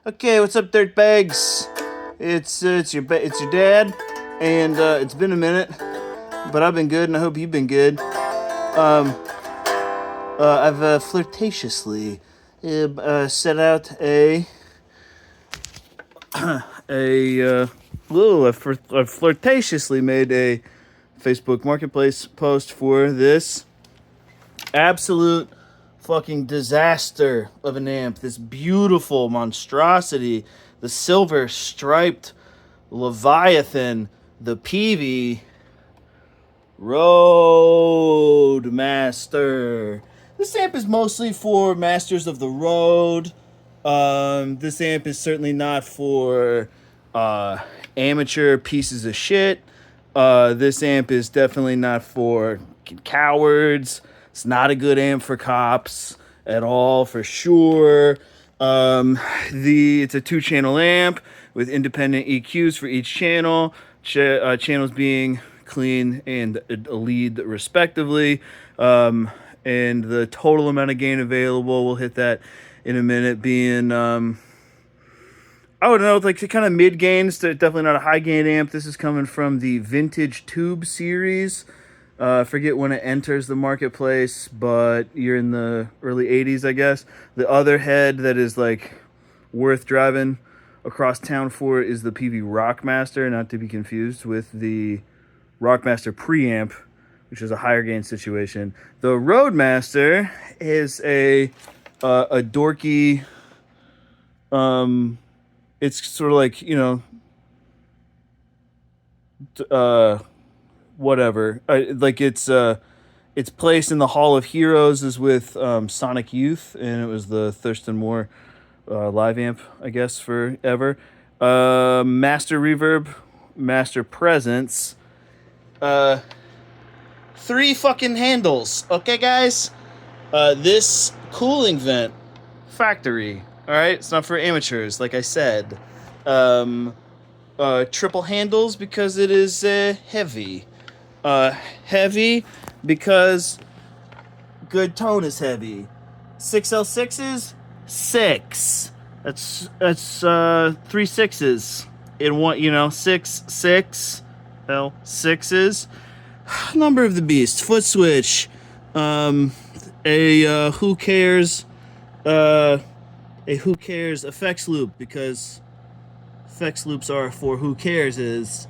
Okay, what's up, dirtbags? It's your dad, and it's been a minute, but I've been good, and I hope you've been good. I've flirtatiously set out I've flirtatiously made a Facebook Marketplace post for this absolute fucking disaster of an amp. This beautiful monstrosity, the silver striped Leviathan, the Peavey Roadmaster. This amp is mostly for masters of the road. This amp is certainly not for amateur pieces of shit. This amp is definitely not for cowards. It's not a good amp for cops at all, for sure. It's a 2-channel amp with independent EQs for each channel. Channels being clean and a lead respectively. And the total amount of gain available, we'll hit that in a minute, being I don't know, like kind of mid gains. Definitely not a high gain amp. This is coming from the Vintage Tube series. I forget when it enters the marketplace, but you're in the early 80s, I guess. The other head that is like worth driving across town for is the Peavey Rockmaster, not to be confused with the Rockmaster preamp, which is a higher gain situation. The Roadmaster is a dorky, it's sort of like, whatever. Like it's place in the Hall of Heroes is with Sonic Youth, and it was the Thurston Moore live amp, I guess, forever. Master Reverb, Master Presence. 3 fucking handles, okay, guys? This cooling vent, factory. All right, it's not for amateurs, like I said. Triple handles because it is heavy. Heavy because good tone is heavy. 6L6s, 6. That's 3 6s in one. 6 L6s. Number of the beast. Foot switch. Who cares? A who cares effects loop, because effects loops are for who cares is.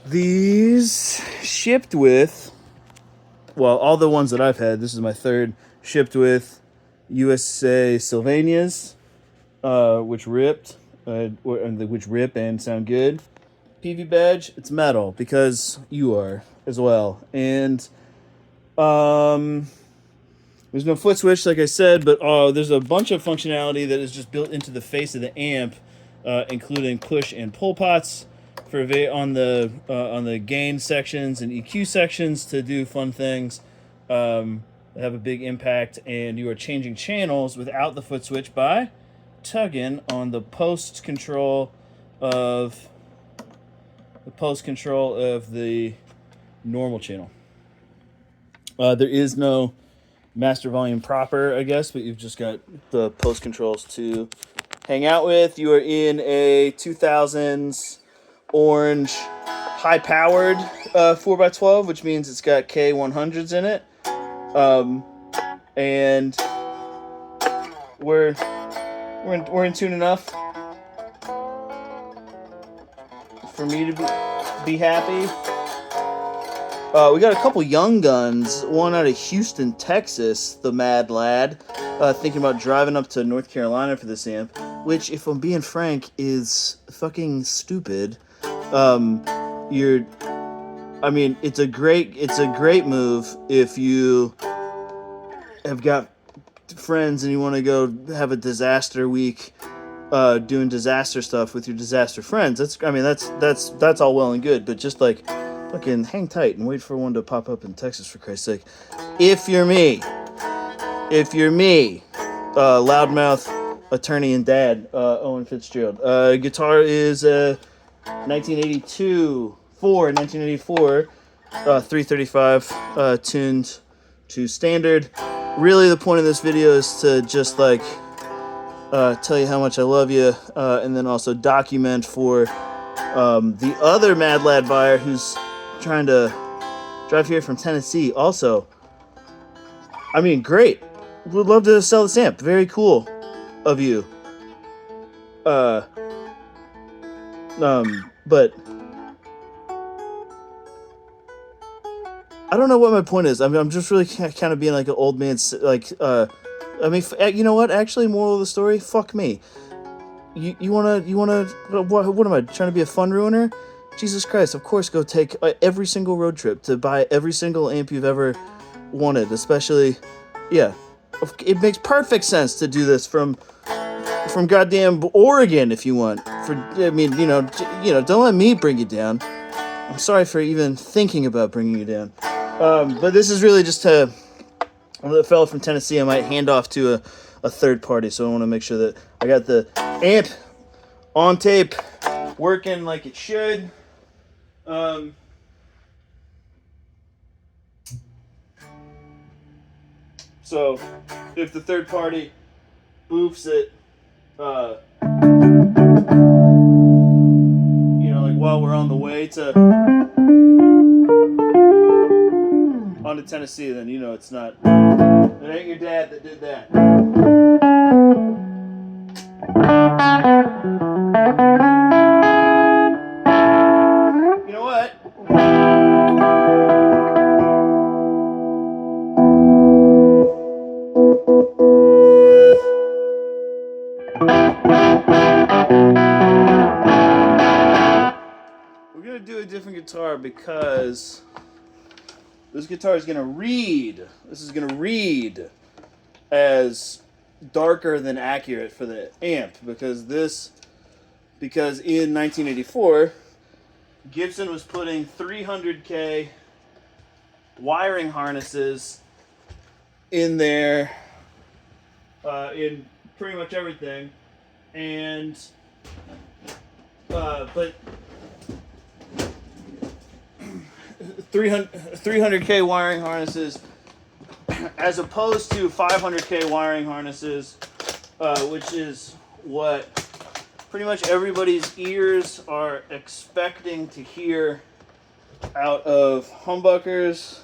These shipped with, well, all the ones that I've had, this is my third, shipped with USA Sylvanias, which rip and sound good. Peavey badge, it's metal, because you are as well. And there's no foot switch, like I said, but there's a bunch of functionality that is just built into the face of the amp, including push and pull pots for on the gain sections and EQ sections to do fun things that have a big impact. And you are changing channels without the foot switch by tugging on the post control of the normal channel. There is no master volume proper, I guess, but you've just got the post controls to hang out with. You are in a 2000s orange high-powered 4x12, which means it's got K100s in it. And we're in tune enough for me to be happy. We got a couple young guns, one out of Houston, Texas, the Mad Lad, thinking about driving up to North Carolina for this amp, which, if I'm being frank, is fucking stupid. It's a great move if you have got friends and you want to go have a disaster week, doing disaster stuff with your disaster friends. That's all well and good, but just like fucking hang tight and wait for one to pop up in Texas, for Christ's sake. If you're me, loudmouth attorney and dad, Owen Fitzgerald. Guitar is 1984, 335, tuned to standard. really the point of this video is to just like tell you how much I love you, and then also document for the other Mad Lad buyer who's trying to drive here from Tennessee. Also, I mean, great. Would love to sell this amp. Very cool of you. But I don't know what my point is. I'm just really kind of being like an old man. Like, I mean, you know what? Actually, moral of the story: fuck me. You wanna? What am I trying to be, a fun ruiner? Jesus Christ! Of course, go take every single road trip to buy every single amp you've ever wanted. Especially, yeah, it makes perfect sense to do this from goddamn Oregon if you want. I mean, you know, don't let me bring you down. I'm sorry for even thinking about bringing you down. But this is really just the fellow from Tennessee. I might hand off to a third party, so I want to make sure that I got the amp on tape, working like it should. So if the third party boofs it, you know, like while we're on the way onto Tennessee, then you know it ain't your dad that did that. You know what? We're gonna do a different guitar because this guitar is gonna read. This is gonna read as darker than accurate for the amp because in 1984 Gibson was putting 300K wiring harnesses in there, in pretty much everything, and but 300K wiring harnesses as opposed to 500K wiring harnesses, which is what pretty much everybody's ears are expecting to hear out of humbuckers.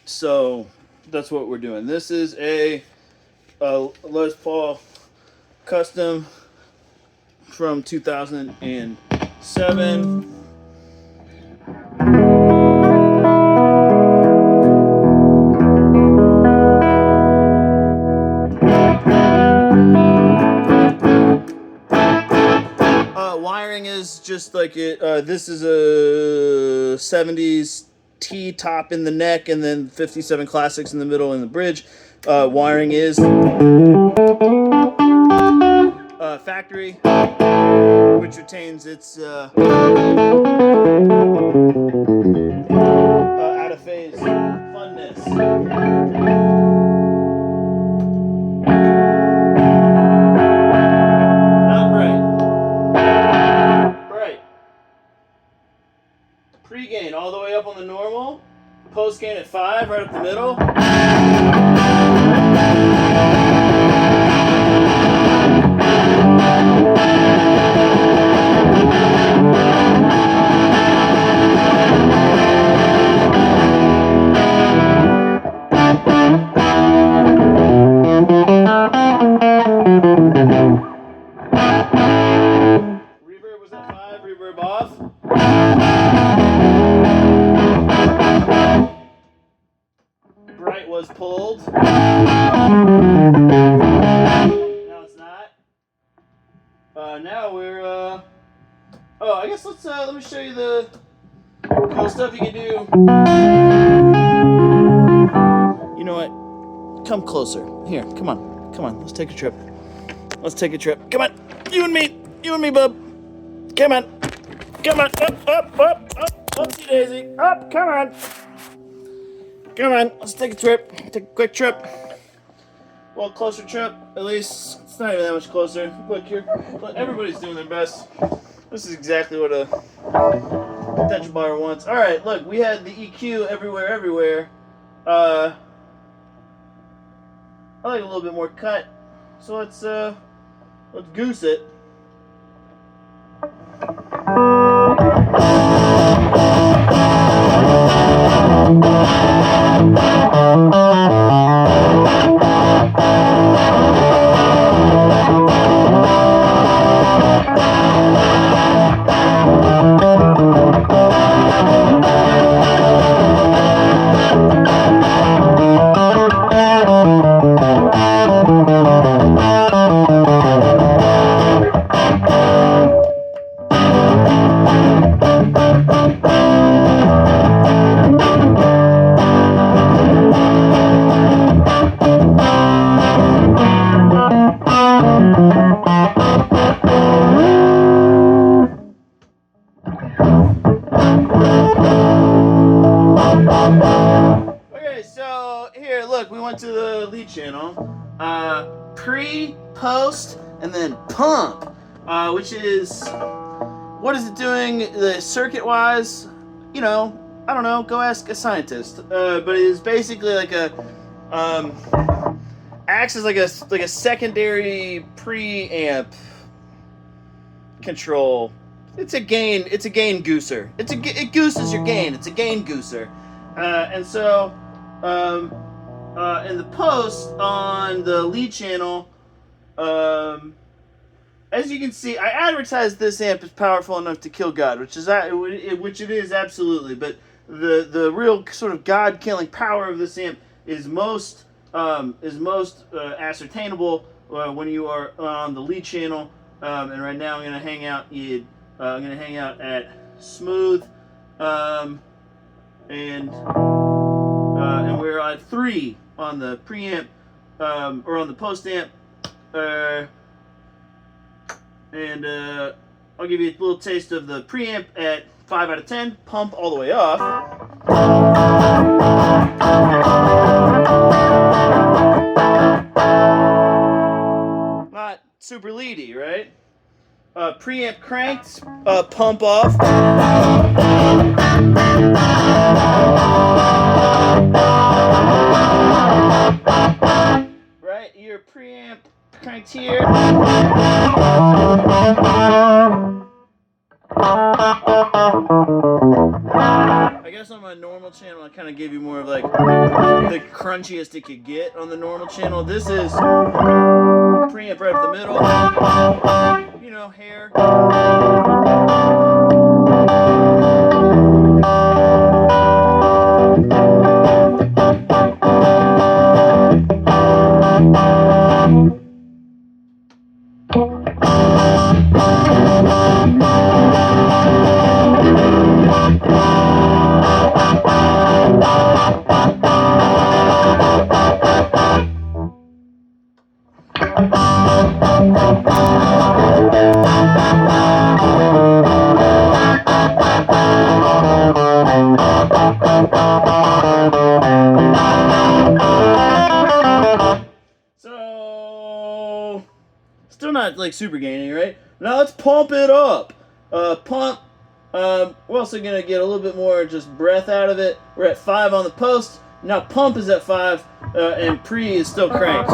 So that's what we're doing. This is a Les Paul custom from 2007. Wiring is just like it. This is a 70s T top in the neck and then 57 Classics in the middle and the bridge. Wiring is factory, which retains its out of phase funness. Not bright. Pre-gain all the way up on the normal. Post-gain at 5, right up the middle. Reverb was at 5, reverb off. Bright was pulled. Now it's not. Now we're oh, I guess let me show you the cool stuff you can do. You know what? Come closer. Here, come on. Let's take a trip. Come on, you and me, bub. Come on, up, oopsie daisy, up, come on. Let's take a quick trip. Well, closer trip, at least. It's not even that much closer. Look, everybody's doing their best. This is exactly what a Tetrabar once. All right, look, we had the EQ everywhere. I like a little bit more cut, so let's goose it. Okay, so here, look, we went to the lead channel. Pre, post, and then pump, which is, what is it doing the circuit-wise? You know, I don't know, go ask a scientist. But it is basically like a, acts as like a secondary preamp control. It's a gain gooser. It gooses your gain. It's a gain gooser. And so, in the post on the lead channel, as you can see, I advertised this amp is powerful enough to kill God, which it is absolutely. But the real sort of God-killing power of this amp is most ascertainable when you are on the lead channel. And right now I'm gonna hang out at smooth, and we're at 3 on the preamp, or on the post amp, and I'll give you a little taste of the preamp at 5 out of 10. Pump all the way off. Not super leady, right? Preamp cranked, pump off. Right, your preamp cranked here. I guess on my normal channel I kind of gave you more of like the crunchiest it could get on the normal channel. This is preamp right up the middle. You know, hair. So, still not like super gaining, right? Now let's pump it up. Pump. We're also gonna get a little bit more just breath out of it. We're at 5 on the post. Now pump is at 5, and pre is still cranked.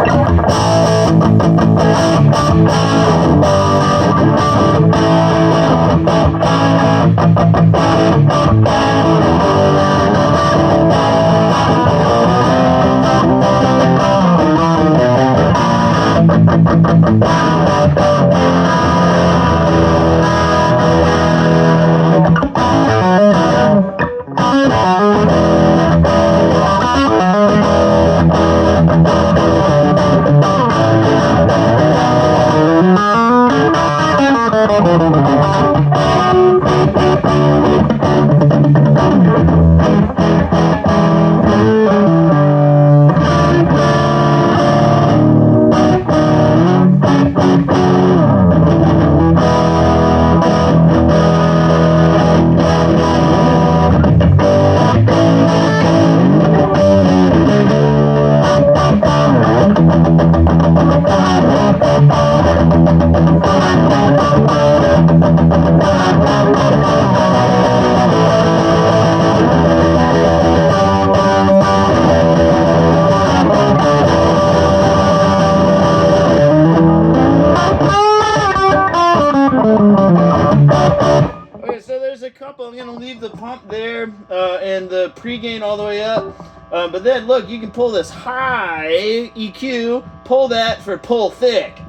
gain all the way up. But then, look, you can pull this high EQ, pull that for pull thick.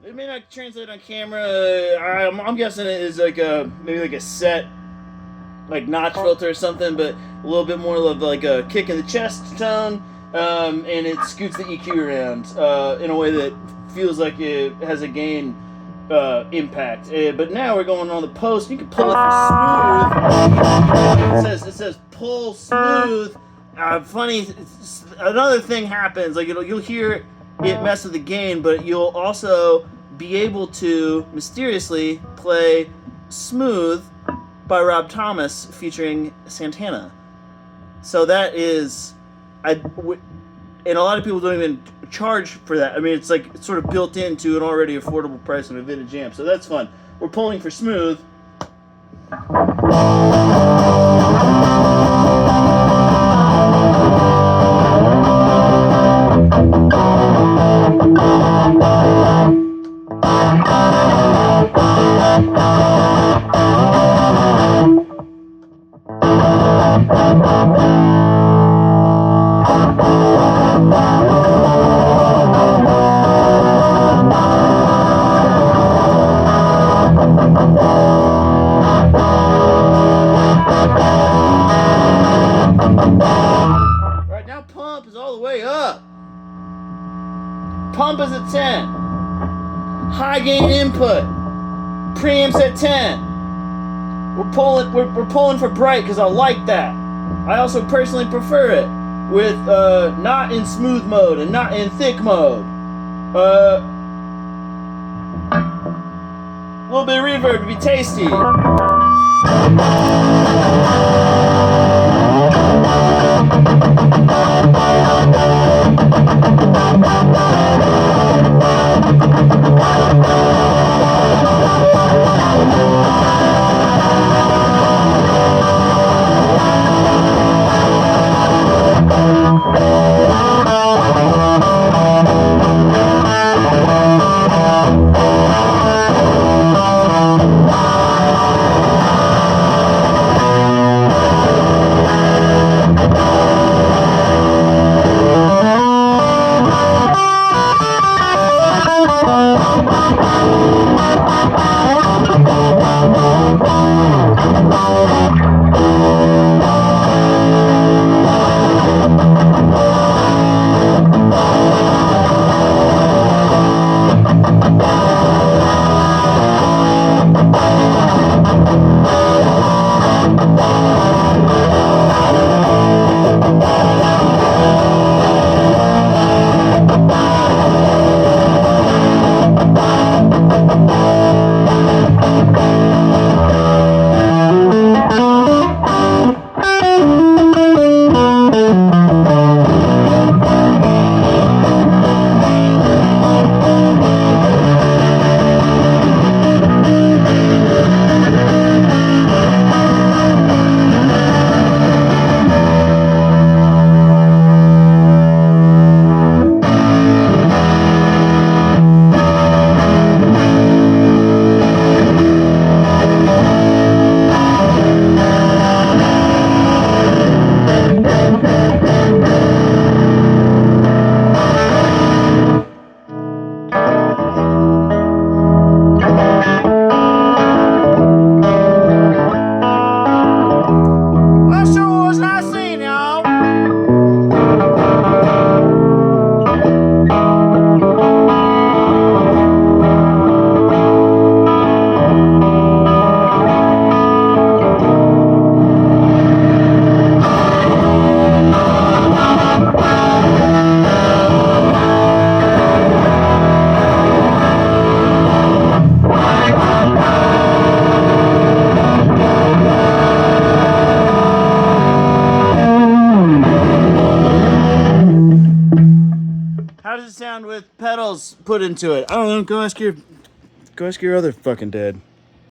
It may not translate on camera. I'm guessing it is like maybe like a set like notch filter or something, but a little bit more of like a kick in the chest tone, and it scoots the EQ around in a way that feels like it has a gain impact. But now we're going on the post. You can pull it for smooth. It says pull smooth. Funny, another thing happens. Like you'll hear it mess with the gain, but you'll also be able to mysteriously play Smooth by Rob Thomas featuring Santana. So that is, and a lot of people don't even charge for that. I mean, it's like it's sort of built into an already affordable price on a vintage amp. So that's fun. We're pulling for Smooth. Right now, pump is all the way up. Pump is at 10. High gain input. Preamps at 10. We're pulling for bright because I like that. I also personally prefer it with not in smooth mode and not in thick mode. A little bit of reverb to be tasty. How does it sound with pedals put into it? I don't know. Go ask your other fucking dad.